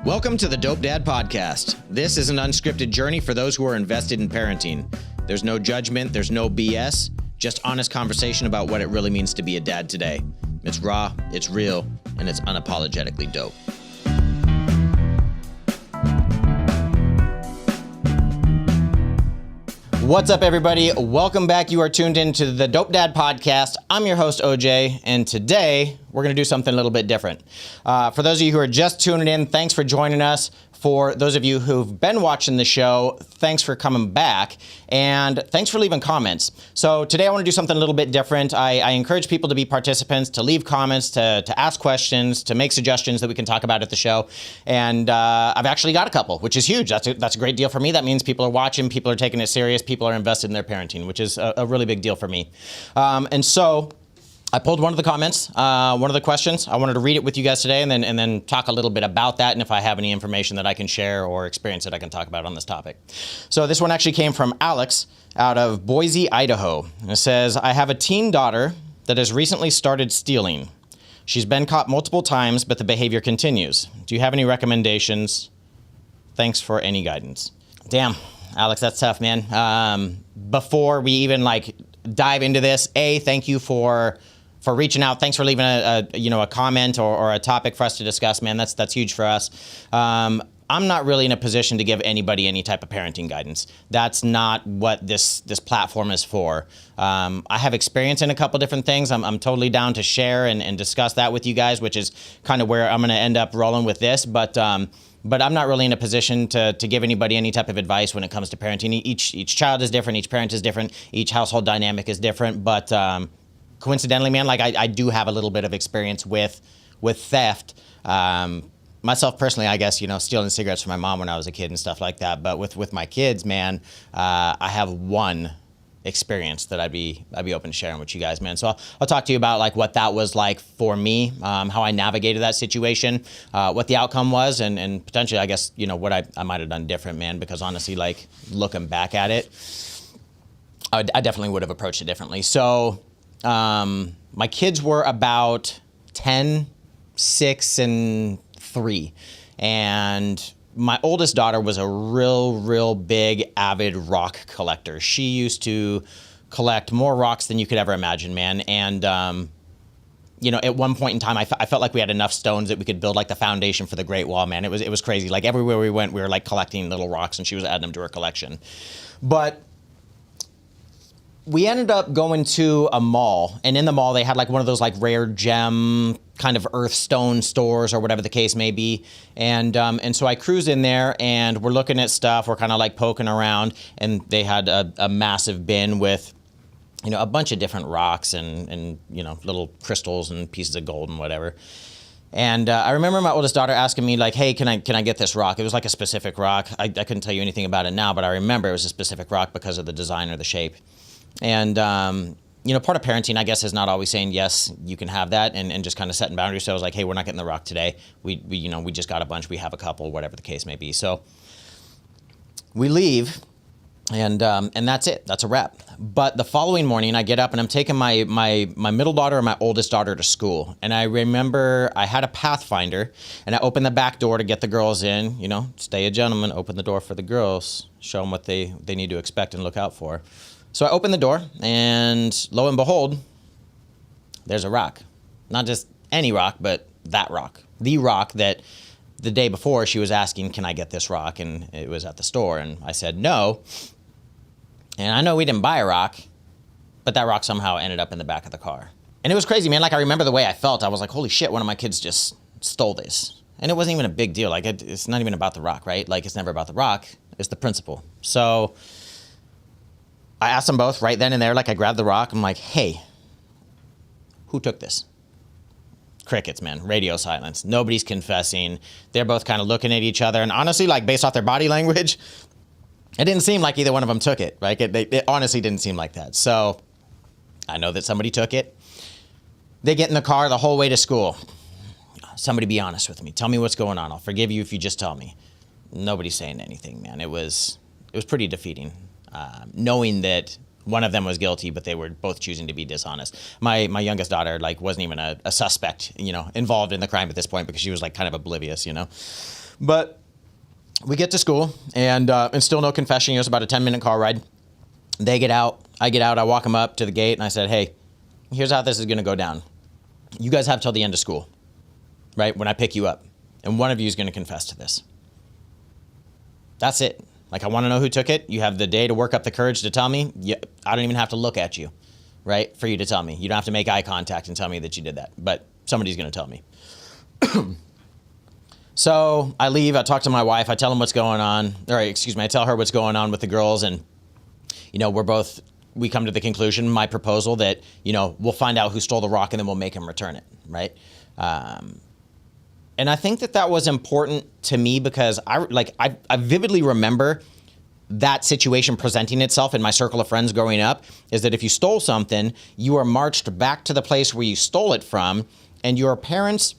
Welcome to the Dope Dad Podcast. This is an unscripted journey for those who are invested in parenting. There's no judgment, there's no BS, just honest conversation about what it really means to be a dad today. It's raw, it's real, and it's unapologetically dope. What's up, everybody? Welcome back. You are tuned into the Dope Dad Podcast. I'm your host, OJ, and today we're going to do something a little bit different. For those of you who are just tuning in, thanks for joining us. For those of you who've been watching the show, thanks for coming back, and thanks for leaving comments. So today I want to do something a little bit different. I encourage people to be participants, to leave comments, to ask questions, to make suggestions that we can talk about at the show. And I've actually got a couple, which is huge. That's a great deal for me. That means people are watching, people are taking it serious, people are invested in their parenting, which is a really big deal for me. And so I pulled one of the comments, one of the questions. I wanted to read it with you guys today and then talk a little bit about that, and if I have any information that I can share or experience that I can talk about on this topic. So this one actually came from Alex out of Boise, Idaho. And it says, I have a teen daughter that has recently started stealing. She's been caught multiple times, but the behavior continues. Do you have any recommendations? Thanks for any guidance. Damn, Alex, that's tough, man. Before we even dive into this, thank you for reaching out. Thanks for leaving a comment or a topic for us to discuss, man. That's huge for us. I'm not really in a position to give anybody any type of parenting guidance. That's not what this platform is for. I have experience in a couple different things. I'm totally down to share and discuss that with you guys, which is kind of where I'm going to end up rolling with this. But I'm not really in a position to give anybody any type of advice when it comes to parenting. Each child is different. Each parent is different. Each household dynamic is different. But coincidentally, man, I do have a little bit of experience with theft. Myself personally, I guess, stealing cigarettes from my mom when I was a kid and stuff like that. But with my kids, man, I have one experience that I'd be open to sharing with you guys, man. So I'll talk to you about what that was like for me, how I navigated that situation, what the outcome was, and potentially, I guess, what I might have done different, man, because honestly, looking back at it, I definitely would have approached it differently. So my kids were about 10, 6, and 3. And my oldest daughter was a real big, avid rock collector. She used to collect more rocks than you could ever imagine, man. And, at one point in time, I felt like we had enough stones that we could build the foundation for the Great Wall, man. It was crazy. Everywhere we went, we were collecting little rocks, and she was adding them to her collection. But we ended up going to a mall, and in the mall they had one of those rare gem kind of earth stone stores or whatever the case may be. And so I cruised in there, and we're looking at stuff. We're kind of poking around, and they had a massive bin with a bunch of different rocks and little crystals and pieces of gold and whatever. And I remember my oldest daughter asking me hey, can I get this rock? It was a specific rock. I couldn't tell you anything about it now, but I remember it was a specific rock because of the design or the shape. And, part of parenting, I guess, is not always saying, yes, you can have that, and just kind of setting boundaries. So I was hey, we're not getting the rock today. We just got a bunch. We have a couple, whatever the case may be. So we leave, and that's it. That's a wrap. But the following morning, I get up, and I'm taking my middle daughter and my oldest daughter to school. And I remember I had a Pathfinder, and I opened the back door to get the girls in. Stay a gentleman, open the door for the girls, show them what they need to expect and look out for. So I opened the door, and lo and behold, there's a rock. Not just any rock, but that rock. The rock that the day before she was asking, can I get this rock? And it was at the store, and I said no. And I know we didn't buy a rock, but that rock somehow ended up in the back of the car. And it was crazy, man. I remember the way I felt. I was holy shit, one of my kids just stole this. And it wasn't even a big deal. It's not even about the rock, right? It's never about the rock. It's the principle. So I asked them both right then and there, I grabbed the rock. I'm hey, who took this? Crickets, man. Radio silence. Nobody's confessing. They're both kind of looking at each other. And honestly, based off their body language, it didn't seem like either one of them took it, right? It honestly didn't seem like that. So I know that somebody took it. They get in the car the whole way to school. Somebody be honest with me. Tell me what's going on. I'll forgive you if you just tell me. Nobody's saying anything, man. It was pretty defeating. Knowing that One of them was guilty, but they were both choosing to be dishonest. My youngest daughter like wasn't even a suspect, involved in the crime at this point because she was like kind of oblivious, But we get to school and still no confession. It's about a 10-minute car ride. They get out. I get out. I walk them up to the gate and I said, hey, here's how this is going to go down. You guys have till the end of school, right? When I pick you up, and one of you is going to confess to this. That's it. Like, I want to know who took it. You have the day to work up the courage to tell me. I don't even have to look at you, right, for you to tell me. You don't have to make eye contact and tell me that you did that, but somebody's going to tell me. So I leave. I talk to my wife. I tell them what's going on. I tell her what's going on with the girls, and we come to the conclusion, my proposal, that, we'll find out who stole the rock and then we'll make him return it, right? And I think that was important to me because I vividly remember that situation presenting itself in my circle of friends growing up, is that if you stole something, you are marched back to the place where you stole it from, and your parents,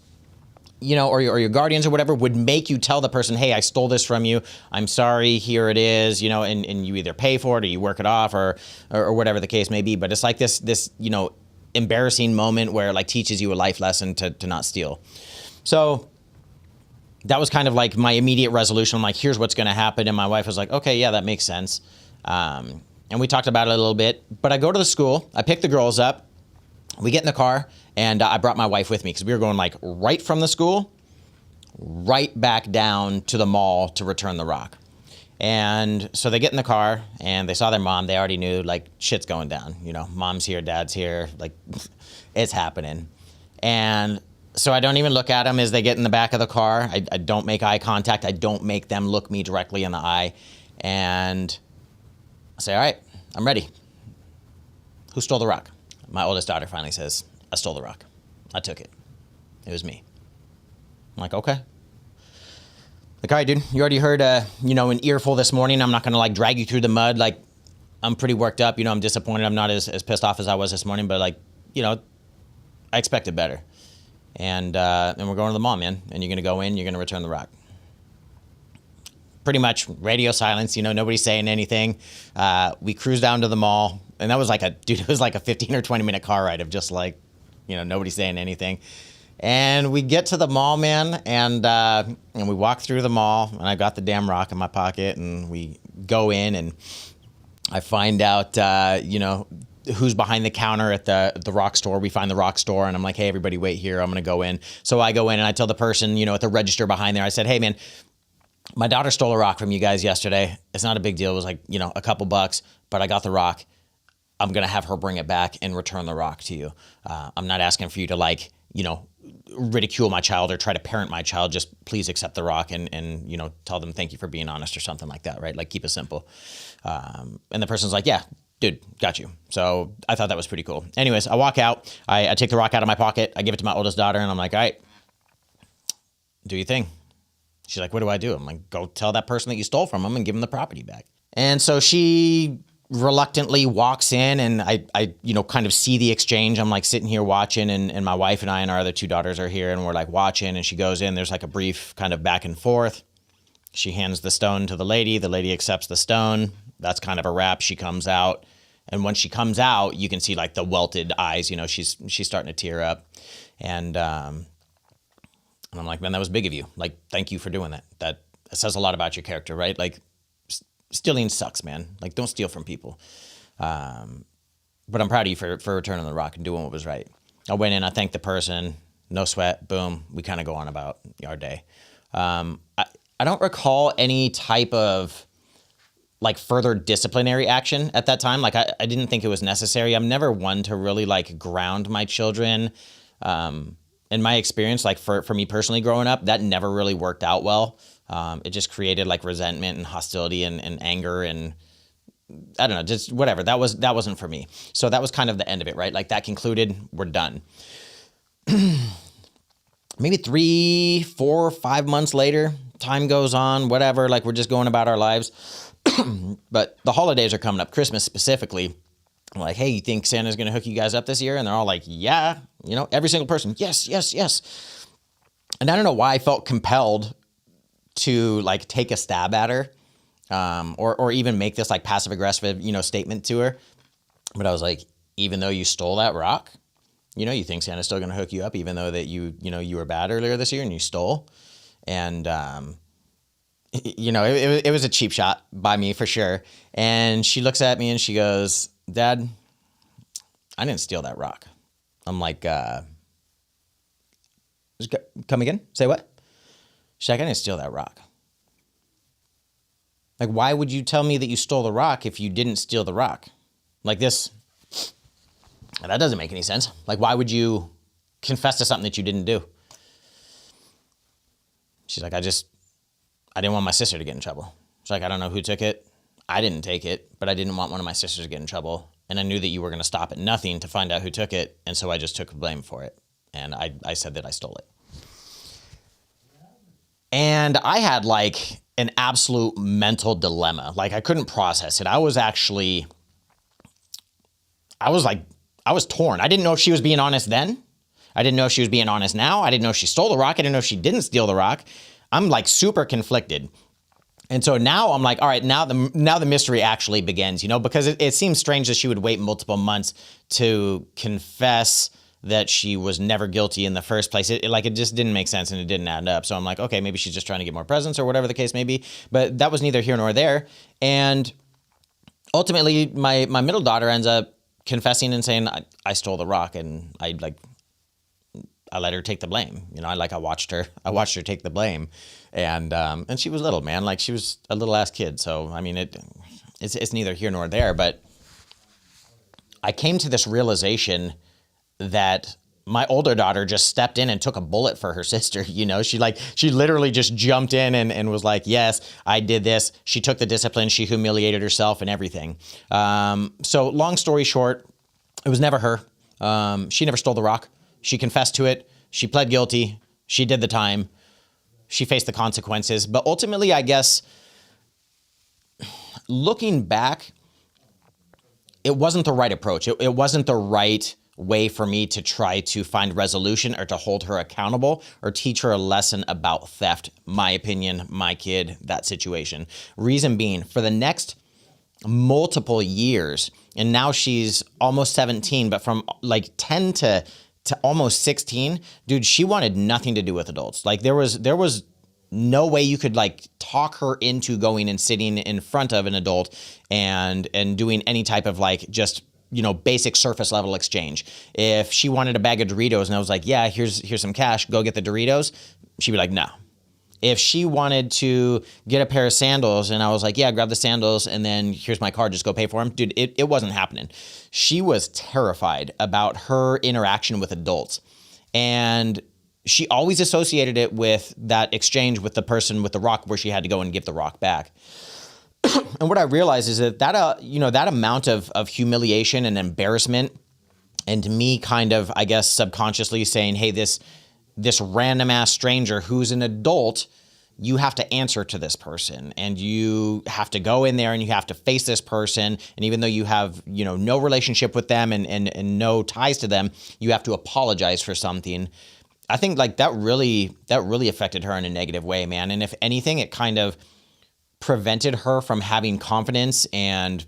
or your guardians or whatever would make you tell the person, hey, I stole this from you. I'm sorry, here it is, and you either pay for it or you work it off or whatever the case may be. But it's like this embarrassing moment where it like teaches you a life lesson to not steal. So that was kind of like my immediate resolution. I'm like, here's what's going to happen. And my wife was like, okay, yeah, that makes sense. And we talked about it a little bit. But I go to the school. I pick the girls up. We get in the car. And I brought my wife with me because we were going like right from the school, right back down to the mall to return the rock. And so they get in the car and they saw their mom. They already knew like shit's going down. Mom's here, dad's here. Like it's happening. And so I don't even look at them as they get in the back of the car. I don't make eye contact. I don't make them look me directly in the eye. And I say, all right, I'm ready. Who stole the rock? My oldest daughter finally says, I stole the rock. I took it. It was me. I'm like, okay. Like, all right, dude, you already heard, an earful this morning. I'm not going to like drag you through the mud. Like, I'm pretty worked up. I'm disappointed. I'm not as pissed off as I was this morning, but like, I expected better. And we're going to the mall, man. And you're going to go in, you're going to return the rock. Pretty much radio silence, nobody's saying anything. We cruise down to the mall, and that was it was like a 15 or 20 minute car ride of just like, nobody saying anything. And we get to the mall, man, and we walk through the mall, and I got the damn rock in my pocket, and we go in, and I find out, who's behind the counter at the rock store. We find the rock store, and I'm like, hey, everybody wait here. I'm going to go in. So I go in, and I tell the person, at the register behind there, I said, hey, man, my daughter stole a rock from you guys yesterday. It's not a big deal. It was like, a couple bucks, but I got the rock. I'm going to have her bring it back and return the rock to you. I'm not asking for you to ridicule my child or try to parent my child. Just please accept the rock and tell them thank you for being honest or something like that, right? Like keep it simple. And the person's like, yeah, dude, got you. So I thought that was pretty cool. Anyways, I walk out. I take the rock out of my pocket. I give it to my oldest daughter, and I'm like, all right, do your thing. She's like, what do I do? I'm like, go tell that person that you stole from them and give them the property back. And so she reluctantly walks in, and I kind of see the exchange. I'm like sitting here watching, and my wife and I and our other two daughters are here, and we're like watching, and she goes in. There's like a brief kind of back and forth. She hands the stone to the lady. The lady accepts the stone. That's kind of a wrap. She comes out. And when she comes out, you can see like the welted eyes, she's starting to tear up. And I'm like, man, that was big of you. Like, thank you for doing that. That says a lot about your character, right? Like, stealing sucks, man. Like, don't steal from people. But I'm proud of you for returning the rock and doing what was right. I went in, I thanked the person, no sweat, boom. We kind of go on about our day. I don't recall any type of like further disciplinary action at that time. Like, I didn't think it was necessary. I'm never one to really like ground my children. In my experience, like for me personally growing up, that never really worked out well. It just created like resentment and hostility and anger and I don't know, just whatever. That wasn't for me. So that was kind of the end of it, right? Like that concluded, we're done. Maybe 3, 4, 5 months later, time goes on, whatever, like we're just going about our lives. But the holidays are coming up, Christmas specifically. I'm like, hey, you think Santa's going to hook you guys up this year? And they're all like, yeah, every single person. Yes, yes, yes. And I don't know why I felt compelled to like take a stab at her, or even make this like passive aggressive, statement to her. But I was like, even though you stole that rock, you think Santa's still going to hook you up, even though that you were bad earlier this year and you stole. And, it was a cheap shot by me for sure. And she looks at me and she goes, Dad, I didn't steal that rock. I'm like, come again? Say what? She's like, I didn't steal that rock. Like, why would you tell me that you stole the rock if you didn't steal the rock? Like this, that doesn't make any sense. Like, why would you confess to something that you didn't do? She's like, I didn't want my sister to get in trouble. She's like, I don't know who took it. I didn't take it, but I didn't want one of my sisters to get in trouble. And I knew that you were going to stop at nothing to find out who took it. And so I just took blame for it. And I said that I stole it. And I had like an absolute mental dilemma. Like I couldn't process it. I was torn. I didn't know if she was being honest then. I didn't know if she was being honest now. I didn't know if she stole the rock. I didn't know if she didn't steal the rock. I'm like super conflicted. And so now I'm like, all right, now the mystery actually begins, because it seems strange that she would wait multiple months to confess that she was never guilty in the first place. It just didn't make sense and it didn't add up. So I'm like, okay, maybe she's just trying to get more presents or whatever the case may be. But that was neither here nor there. And ultimately, my middle daughter ends up confessing and saying, I stole the rock, and I let her take the blame. I watched her take the blame, and she was little, man. Like she was a little ass kid. So I mean, it's neither here nor there. But I came to this realization that my older daughter just stepped in and took a bullet for her sister. She literally just jumped in and was like, yes, I did this. She took the discipline. She humiliated herself and everything. So long story short, it was never her. She never stole the rock. She confessed to it. She pled guilty. She did the time. She faced the consequences. But ultimately, I guess, looking back, it wasn't the right approach. It wasn't the right way for me to try to find resolution or to hold her accountable or teach her a lesson about theft. My opinion, my kid, that situation. Reason being, for the next multiple years, and now she's almost 17, but from like 10 to almost 16, dude, she wanted nothing to do with adults. Like there was no way you could like talk her into going and sitting in front of an adult and doing any type of like just basic surface level exchange. If she wanted a bag of Doritos and I was like, yeah, here's some cash, go get the Doritos, she'd be like, no. If she wanted to get a pair of sandals and I was like, yeah, grab the sandals and then here's my card, just go pay for them. Dude, it wasn't happening. She was terrified about her interaction with adults. And she always associated it with that exchange with the person with the rock where she had to go and give the rock back. And what I realized is that amount of humiliation and embarrassment, and me kind of, I guess, subconsciously saying, hey, this random ass stranger who's an adult, you have to answer to this person and you have to go in there and you have to face this person. And even though you have, no relationship with them and no ties to them, you have to apologize for something. I think like that really affected her in a negative way, man. And if anything, it kind of prevented her from having confidence and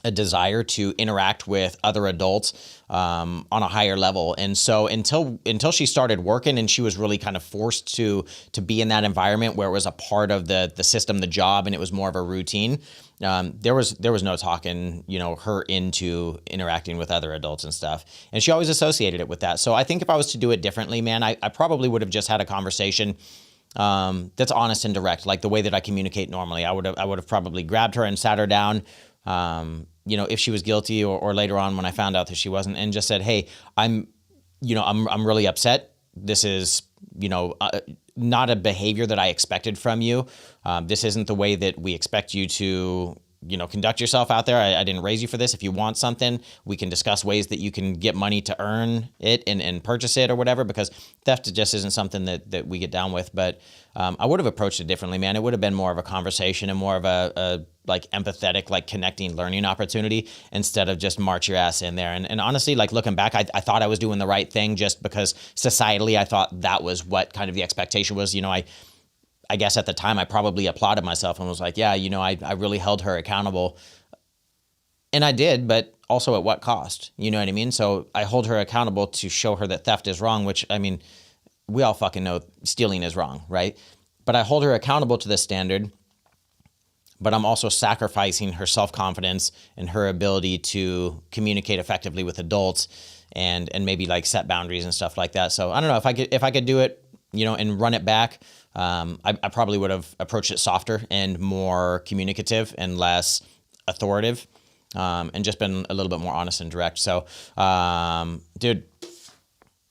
a desire to interact with other adults on a higher level. And so until she started working and she was really kind of forced to be in that environment where it was a part of the system, the job, and it was more of a routine, there was no talking, her into interacting with other adults and stuff. And she always associated it with that. So I think if I was to do it differently, man, I probably would have just had a conversation that's honest and direct, like the way that I communicate normally. I would have probably grabbed her and sat her down, if she was guilty or later on when I found out that she wasn't, and just said, hey, I'm really upset. This is, not a behavior that I expected from you. This isn't the way that we expect you to, conduct yourself out there. I didn't raise you for this. If you want something, we can discuss ways that you can get money to earn it and purchase it or whatever, because theft just isn't something that we get down with. But I would have approached it differently, man. It would have been more of a conversation and more of a like empathetic, like connecting learning opportunity instead of just march your ass in there. And honestly, like looking back, I thought I was doing the right thing just because societally I thought that was what kind of the expectation was. I guess at the time I probably applauded myself and was like, yeah, I really held her accountable. And I did, but also at what cost? You know what I mean? So I hold her accountable to show her that theft is wrong, which, I mean, we all fucking know stealing is wrong, right? But I hold her accountable to this standard, but I'm also sacrificing her self-confidence and her ability to communicate effectively with adults and maybe like set boundaries and stuff like that. So I don't know if I could do it, you know, and run it back. I probably would have approached it softer and more communicative and less authoritative, and just been a little bit more honest and direct. So, dude,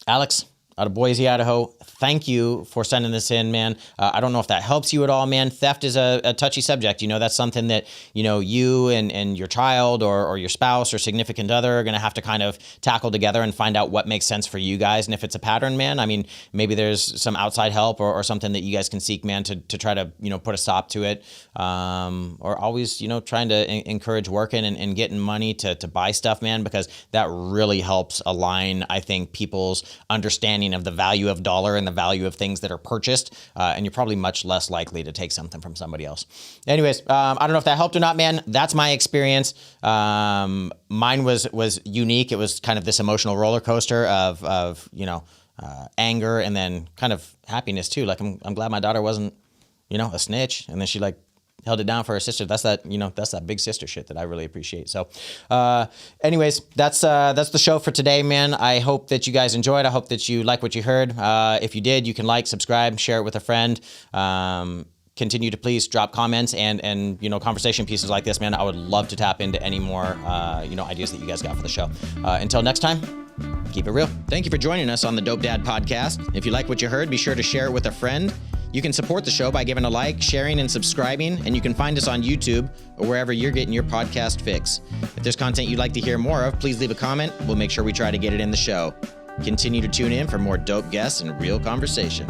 Alex, out of Boise, Idaho, thank you for sending this in, man. I don't know if that helps you at all, man. Theft is a touchy subject. You know, that's something that, you know, you and your child or your spouse or significant other are going to have to kind of tackle together and find out what makes sense for you guys. And if it's a pattern, man, I mean, maybe there's some outside help or something that you guys can seek, man, to try to, you know, put a stop to it. Or always, you know, trying to encourage working and getting money to buy stuff, man, because that really helps align, I think, people's understanding of the value of dollar and the value of things that are purchased, and you're probably much less likely to take something from somebody else. Anyways, I don't know if that helped or not, man. That's my experience. Mine was unique. It was kind of this emotional roller coaster of you know, anger and then kind of happiness too. Like I'm glad my daughter wasn't, you know, a snitch, and then she like held it down for her sister. That's that, you know, that's that big sister shit that I really appreciate. So, anyways, that's the show for today, man. I hope that you guys enjoyed. I hope that you like what you heard. If you did, you can like, subscribe, share it with a friend. Continue to please drop comments and you know, conversation pieces like this, man. I would love to tap into any more, you know, ideas that you guys got for the show. Until next time, keep it real. Thank you for joining us on the Dope Dad Podcast. If you like what you heard, be sure to share it with a friend. You can support the show by giving a like, sharing, and subscribing, and you can find us on YouTube or wherever you're getting your podcast fix. If there's content you'd like to hear more of, please leave a comment. We'll make sure we try to get it in the show. Continue to tune in for more dope guests and real conversation.